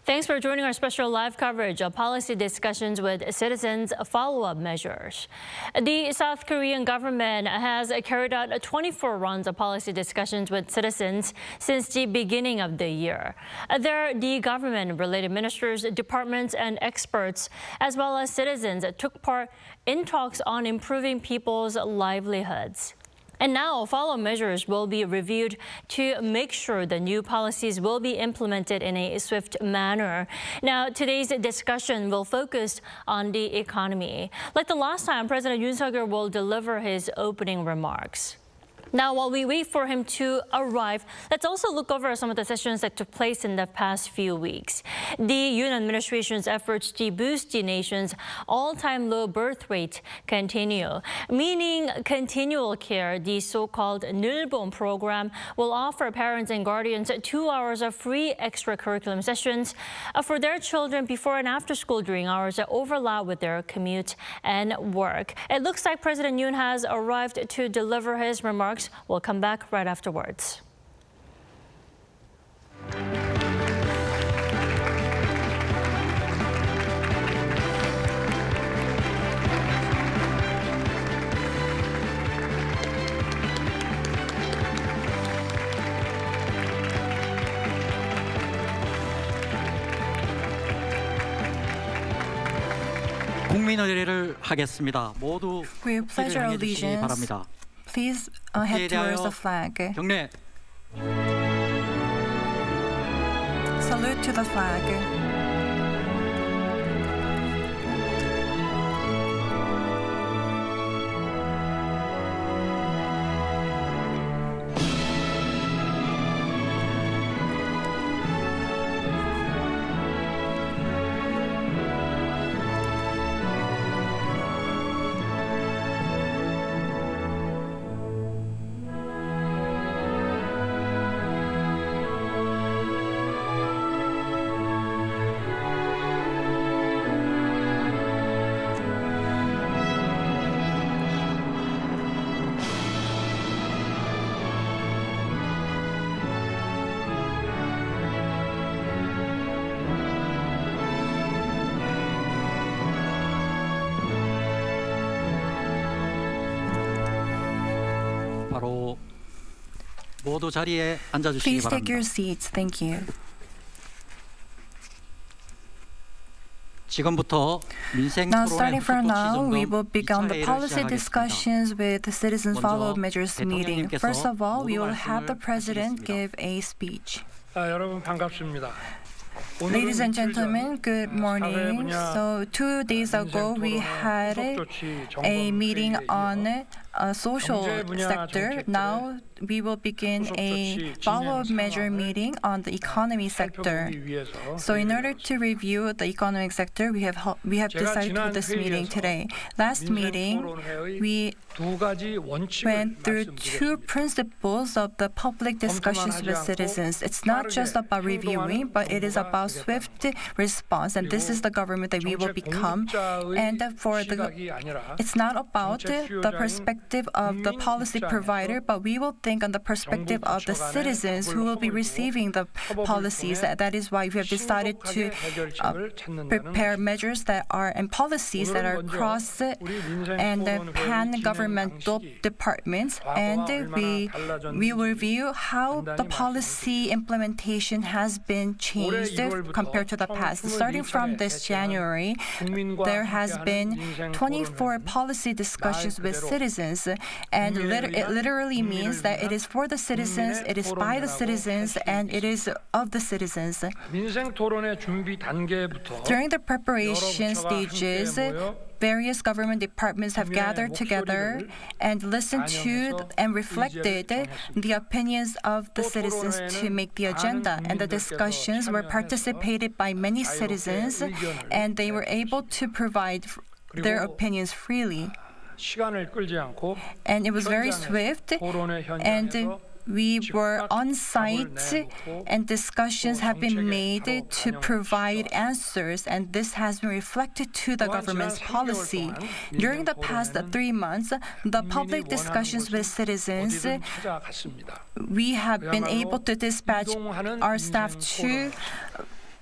Thanks for joining our special live coverage of policy discussions with citizens' follow-up measures. The South Korean government has carried out 24 rounds of policy discussions with citizens since the beginning of the year. There, the government-related ministers, departments, and experts, as well as citizens, took part in talks on improving people's livelihoods. And now, follow-up measures will be reviewed to make sure the new policies will be implemented in a swift manner. Now, today's discussion will focus on the economy. Like the last time, President Yoon Suk-yeol will deliver his opening remarks. Now, while we wait for him to arrive, let's also look over some of the sessions that took place in the past few weeks. The Yoon administration's efforts to boost the nation's all-time low birth rate continue, meaning continual care. The so-called 늘봄 program will offer parents and guardians 2 hours of free extracurriculum sessions for their children before and after school during hours that overlap with their commute and work. It looks like President Yoon has arrived to deliver his remarks. We'll come back right afterwards. 국민 의례를 하겠습니다. 모두 We pledge our allegiance. 바랍니다. Please head towards the flag. 경례. Salute to the flag. 바로 모두 자리에 앉아 주시기 Please take 바랍니다. your seats. Thank you. 지금부터 Now, starting 민생토론회 from now, 후속조치 we 점검 will begin the 2차 회의를 policy 시작하겠습니다. discussions with the Citizens 먼저 Follow-up Measures meeting. 대통령님께서 First of all, we will 모두 have the 말씀을 President 하시겠습니다. give a speech. 여러분 반갑습니다. Ladies and gentlemen, good morning. So 2 days ago, we had a meeting on social sector. Now we will begin a follow-up measure meeting on the economy sector. So in order to review the economic sector, we have decided to hold this meeting today. Last meeting, we went through 2 principles of the public discussions with citizens. It's not just about reviewing, but it is about swift response, and this is the government that we will become. And it's not about the perspective of the policy provider, but we will think on the perspective of the citizens who will be receiving the policies. That is why we have decided to prepare measures that are and policies that are cross and pan-governmental departments, and we will review how the policy implementation has been changed compared to the past. Starting from this January, there has been 24 policy discussions with citizens, and it literally means that it is for the citizens, it is by the citizens, and it is of the citizens. During the preparation stages, various government departments have gathered together and listened to and reflected the opinions of the citizens to make the agenda. And the discussions were participated by many citizens, and they were able to provide their opinions freely. And it was very swift, and we were on site, and discussions have been made to provide answers, and this has been reflected to the government's policy. During the past 3 months, the public discussions with citizens, we have been able to dispatch our staff to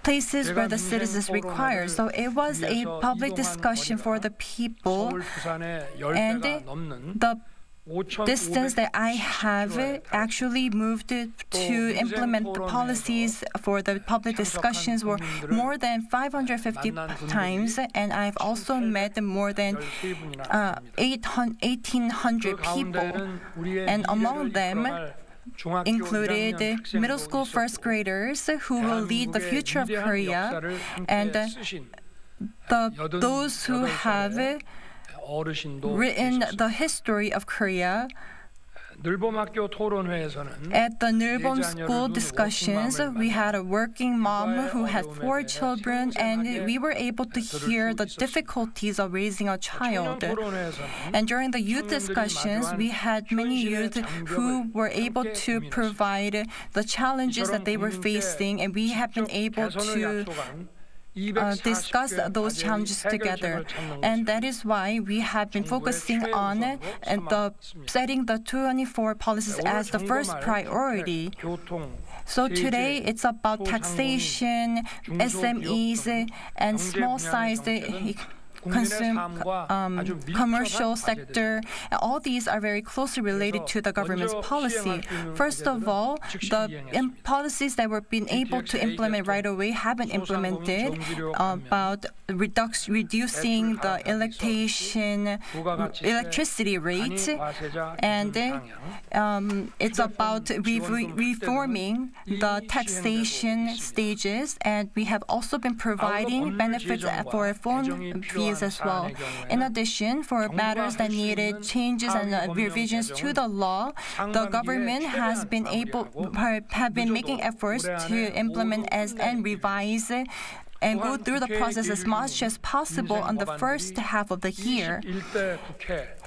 places where the citizens require. So it was a public discussion for the people, and the distance that I have actually moved to implement the policies for the public discussions were more than 550 times, and I've also met more than 1,800 people, and among them included middle school first graders who will lead the future of Korea, and those who have written the history of Korea. At the Nilbom school discussions, we had a working mom who had 4 children, and we were able to hear the difficulties of raising a child. And during the youth discussions, we had many youth who were able to provide the challenges that they were facing, and we have been able to discuss those challenges together. And that is why we have been focusing on setting the 24 policies as the first priority. So today it's about taxation, SMEs, and small-sized commercial sector. All these are very closely related to the government's policy. First of all, the policies that were being able to implement right away have been implemented about reducing the electricity rate, and it's about reforming the taxation stages, and we have also been providing benefits for phone fees as well. In addition, for matters that needed changes and revisions to the law, the government has been making efforts to implement and revise and go through the process as much as possible on the first half of the year.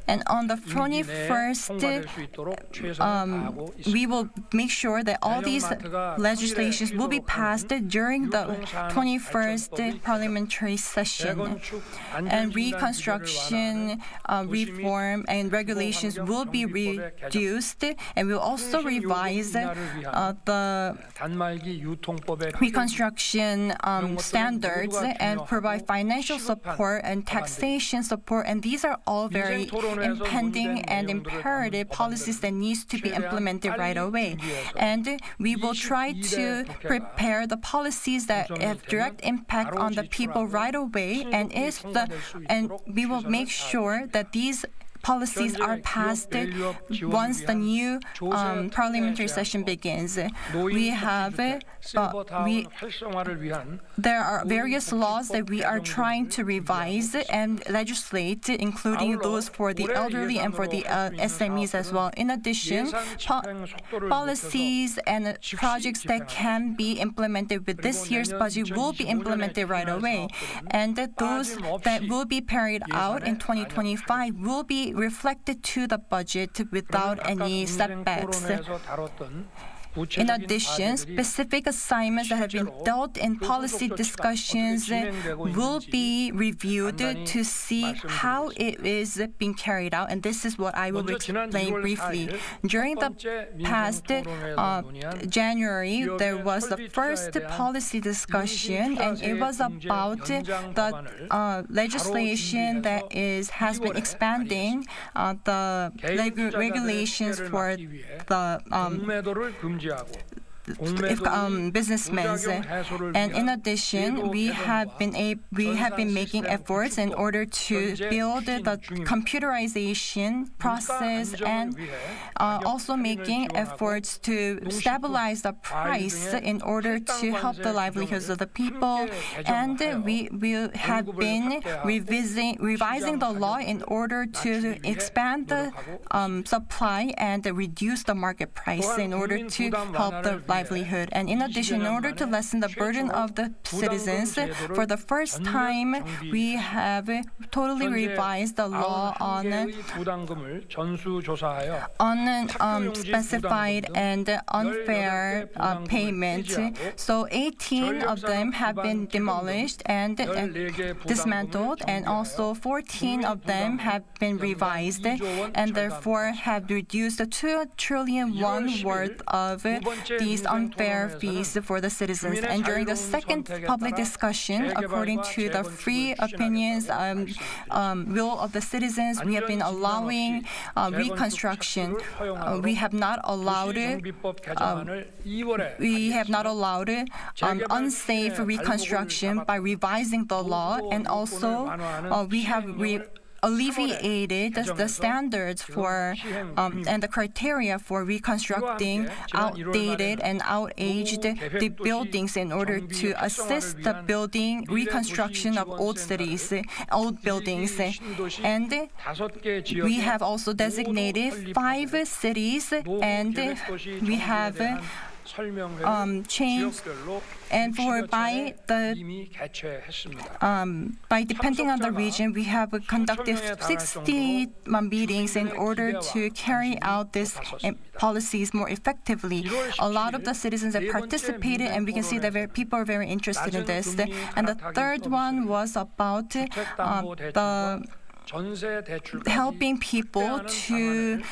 And on the 21st, we will make sure that all these legislations will be passed during the 21st parliamentary session. And reconstruction, reform, and regulations will be reduced, and we'll also revise the reconstruction standards and provide financial support and taxation support, and these are all very impending and imperative policies that needs to be implemented right away. And we will try to prepare the policies that have direct impact on the people right away, and we will make sure that these policies are passed once the new parliamentary session begins. There are various laws that we are trying to revise and legislate, including those for the elderly and for the SMEs as well. In addition, policies and projects that can be implemented with this year's budget will be implemented right away, and those that will be carried out in 2025 will be reflected to the budget without any setbacks. In addition, specific assignments that have been dealt in policy discussions will be reviewed to see how it is being carried out, and this is what I will explain briefly. During the past January, there was the first policy discussion, and it was about the legislation that has been expanding the regulations for the businessmen. And in addition, we have been making efforts in order to build the computerization process, and also making efforts to stabilize the price in order to help the livelihoods of the people. And we have been revising the law in order to expand the supply and reduce the market price in order to help the livelihood. And in addition, in order to lessen the burden of the citizens, for the first time, we have totally revised the law on unspecified and unfair payment. So 18 of them have been demolished and dismantled, and also 14 of them have been revised, and therefore have reduced the 2 trillion won worth of these imposed unfair fees for the citizens. And during the second public discussion, according to the free opinions will of the citizens, we have been allowing reconstruction. We have not allowed unsafe reconstruction by revising the law, and also we have alleviated the standards for and the criteria for reconstructing outdated and outaged buildings in order to assist the reconstruction of old buildings. And we have also designated 5 cities, and we have changed, and by depending on the region, we have conducted 60 meetings in order to carry out these policies more effectively. A lot of the citizens have participated, and we can see that people are very interested in this. And the third one was about helping people to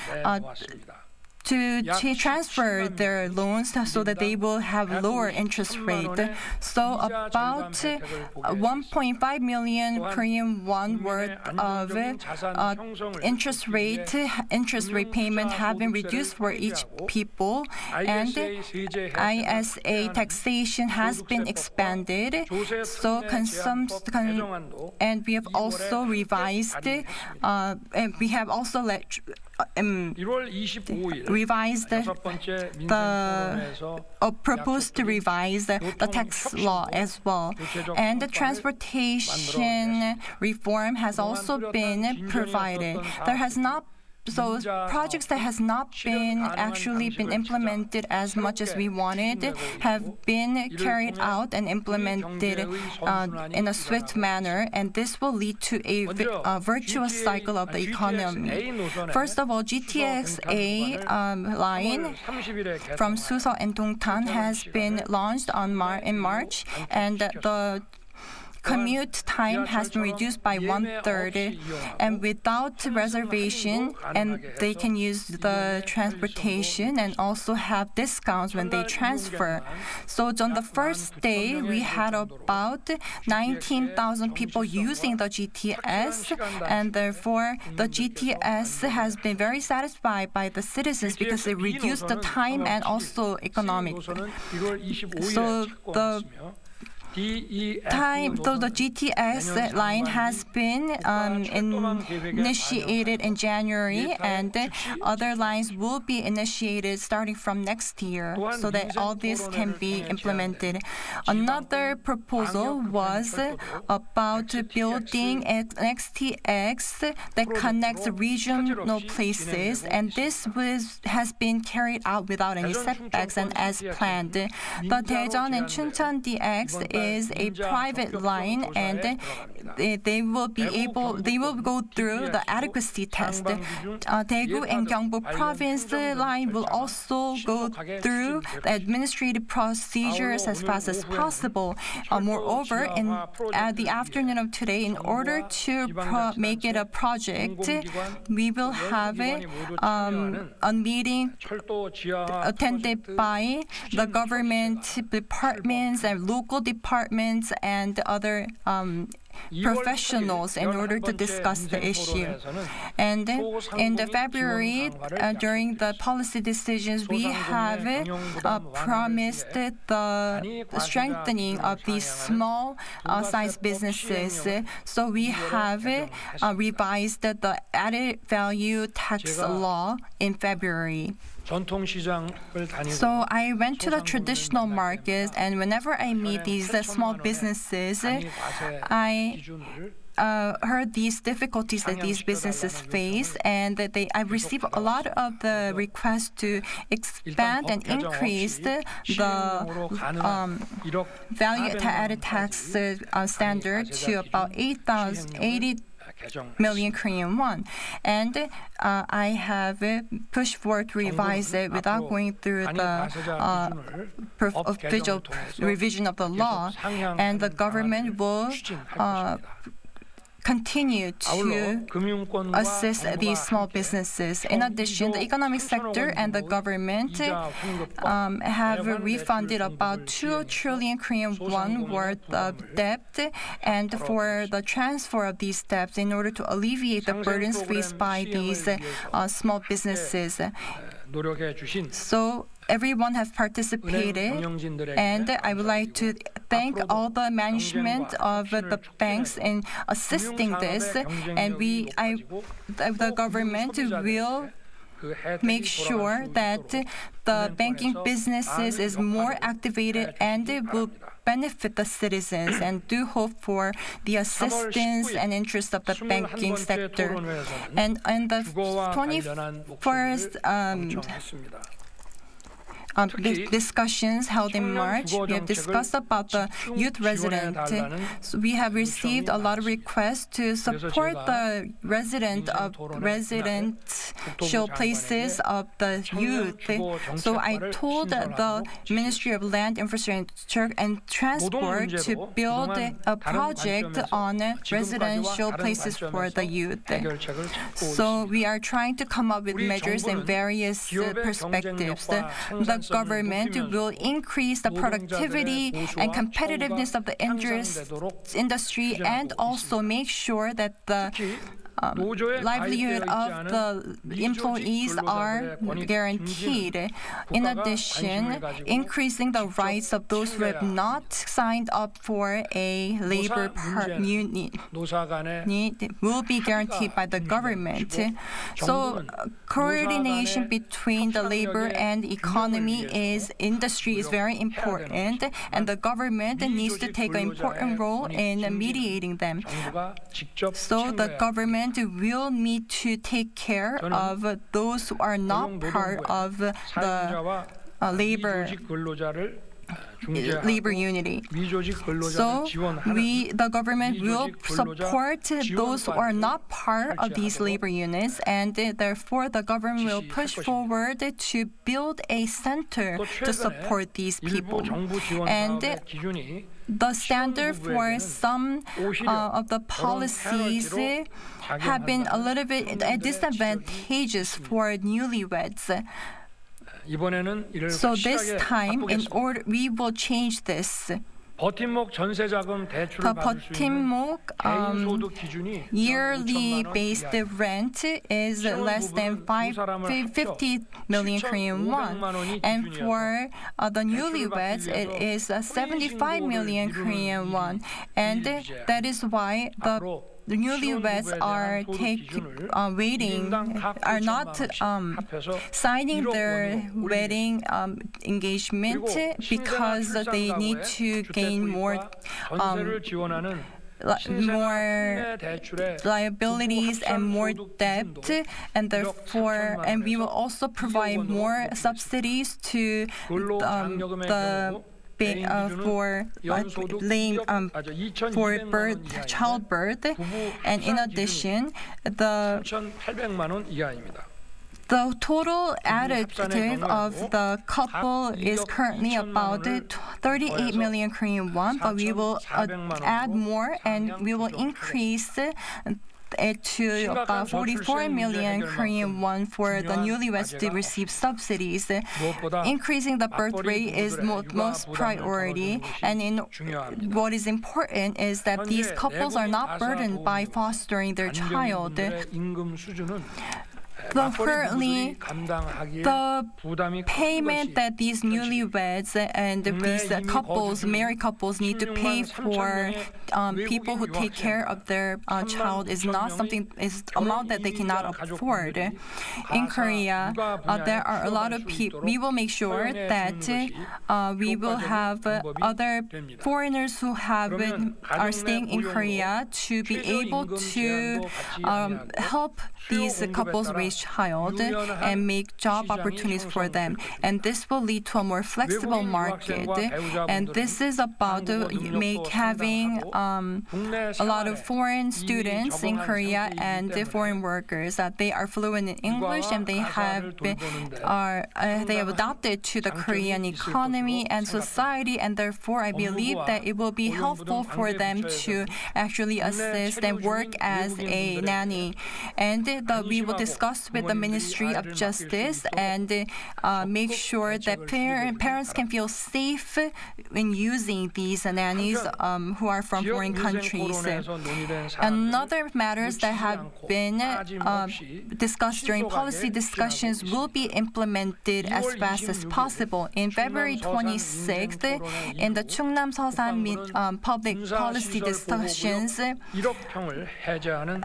transfer their loans so that they will have lower interest rate. So about 1.5 million Korean won worth of interest rate payment have been reduced for each people, and ISA taxation has been expanded. So and we have also revised proposed to revise the tax law as well. And the transportation reform has also been provided. So projects that has not been implemented as much as we wanted have been carried out and implemented in a swift manner, and this will lead to a virtuous cycle of the economy. First of all, GTX-A line from Suseok and Dongtan has been launched in March, and the commute time has been reduced by 1/3, and without reservation, and they can use the transportation and also have discounts when they transfer. So on the first day, we had about 19,000 people using the GTS, and therefore the GTS has been very satisfied by the citizens because it reduced the time and also economic. So the GTS line has been initiated in January, and other lines will be initiated starting from next year so that all this can be implemented. Another proposal was about building an XTX that connects regional places, and this has been carried out without any setbacks and as planned. The Daejeon and Chuncheon DX is a private line, and they will go through the adequacy test. Daegu and Gyeongbu province line will also go through the administrative procedures as fast as possible. Moreover, at the afternoon of today, in order to make it a project, we will have a meeting attended by the government departments and local departments and other professionals in order to discuss the issue. And in February, during the policy decisions, we have promised the strengthening of these small size businesses. So we have revised the added value tax law in February. So I went to the traditional markets, and whenever I meet these small businesses, I heard these difficulties that these businesses face, and that I've received a lot of the requests to expand and increase the value-added tax standard to about 80 million Korean won. And I have pushed forward to revise it without going through the official revision of the law, and the government will continue to assist these small businesses. In addition, the economic sector and the government have refunded about 2 trillion Korean won worth of debt, and for the transfer of these debts in order to alleviate the burdens faced by these small businesses. So everyone has participated, and I would like to thank all the management of the banks in assisting this, and the government will make sure that the banking businesses is more activated and will benefit the citizens, and do hope for the assistance and interest of the banking sector. And in the 21st discussions held in March, we have discussed about the youth resident. So we have received a lot of requests to support the residential places of the youth. So I told the Ministry of Land, Infrastructure and Transport to build a project on residential places for the youth. So we are trying to come up with measures in various perspectives. The government will increase the productivity and competitiveness of the industry, and also make sure that the livelihood of the employees are guaranteed. In addition, increasing the rights of those who have not signed up for a labor union will be guaranteed by the government. So coordination between the labor and industry is very important, and the government needs to take an important role in mediating them. So the government will need to take care of those who are not part of the labor unity. So the government will support those who are not part of these labor units, and therefore the government will push forward to build a center to support these people. And the standard for some of the policies have been a little bit disadvantageous for newlyweds. So this time, we will change this. The 버팀목 yearly based rent is less than 50 million Korean won, and for the newlyweds it is 75 million Korean won, and that is why the newlyweds are not signing their wedding engagement because they need to gain more liabilities and more debt, and therefore, and we will also provide more subsidies to childbirth, and in addition, the total additive of the couple is currently about 38 million Korean won, but we will add more, and we will increase it to about 44 million Korean won for the newlyweds to receive subsidies. Increasing the birth rate is most priority, and what is important is that these couples are not burdened by fostering their child. Currently, the payment that these newlyweds and these married couples need to pay for people who take care of their child is amount that they cannot afford. In Korea, there are a lot of people. We will make sure that we will have other foreigners who are staying in Korea to be able to help these couples raise Koreanese child and make job opportunities for them. And this will lead to a more flexible market. And this is about having a lot of foreign students in Korea and foreign workers that they are fluent in English and they have adapted to the Korean economy and society, and therefore I believe that it will be helpful for them to actually assist and work as a nanny. And we will discuss with the Ministry of Justice and make sure that parents can feel safe in using these nannies who are from foreign countries. Another matters that have been discussed during policy discussions will be implemented as fast as possible. In February 26th, in the Chungnam Seosan public policy discussions,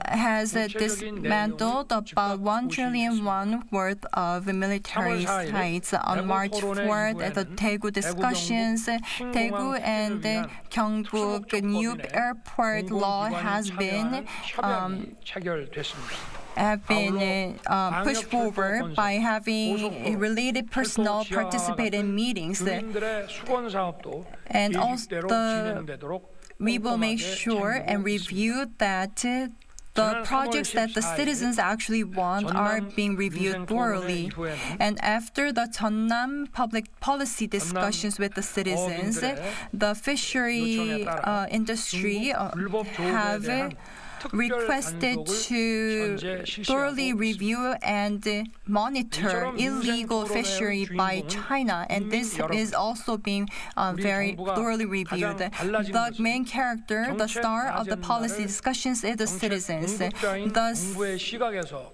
has dismantled about 1 trillion won worth of military sites. On March 4th, at the Daegu discussions, Daegu and Gyeongbuk new airport law has been pushed forward by having related personnel participate in meetings. And also, we will make sure and review that the projects that the citizens actually want are being reviewed thoroughly. And after the Jeonnam public policy discussions with the citizens, the fishery industry have requested to thoroughly review and monitor illegal fishery by China, and this is also being very thoroughly reviewed. The main character, the star of the policy discussions is the citizens. The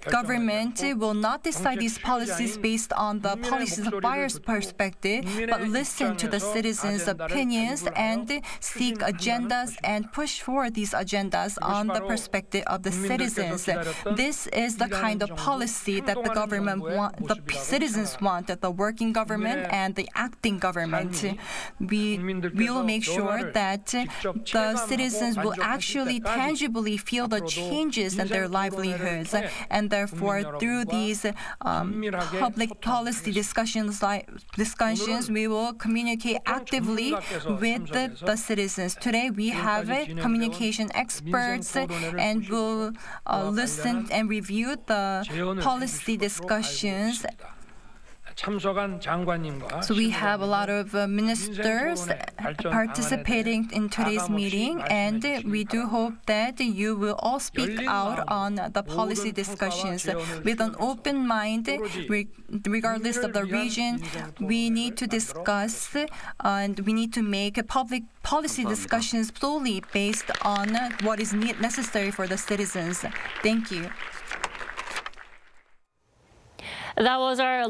government will not decide these policies based on the policies of buyer's perspective, but listen to the citizens' opinions and seek agendas and push forward these agendas on the perspective of the citizens. This is the kind of policy that the government the citizens want, that the working government and the acting government. We will make sure that the citizens will actually tangibly feel the changes in their livelihoods, and therefore through these public policy discussions, we will communicate actively with the citizens. Today we have communication experts and will listen and review the policy discussions. So we have a lot of ministers participating in today's meeting, and we do hope that you will all speak out on the policy discussions with an open mind, regardless of the region. We need to discuss and we need to make public policy discussions solely based on what is necessary for the citizens. Thank you. That was our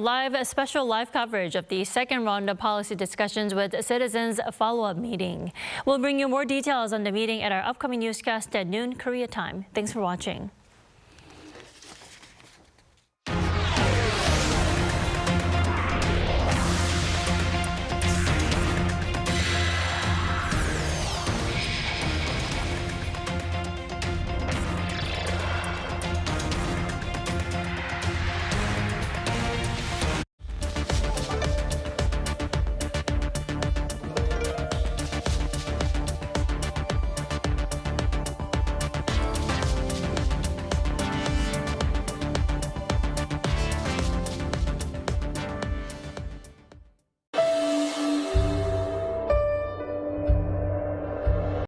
special live coverage of the second round of policy discussions with citizens follow-up meeting. We'll bring you more details on the meeting at our upcoming newscast at noon Korea time. Thanks for watching.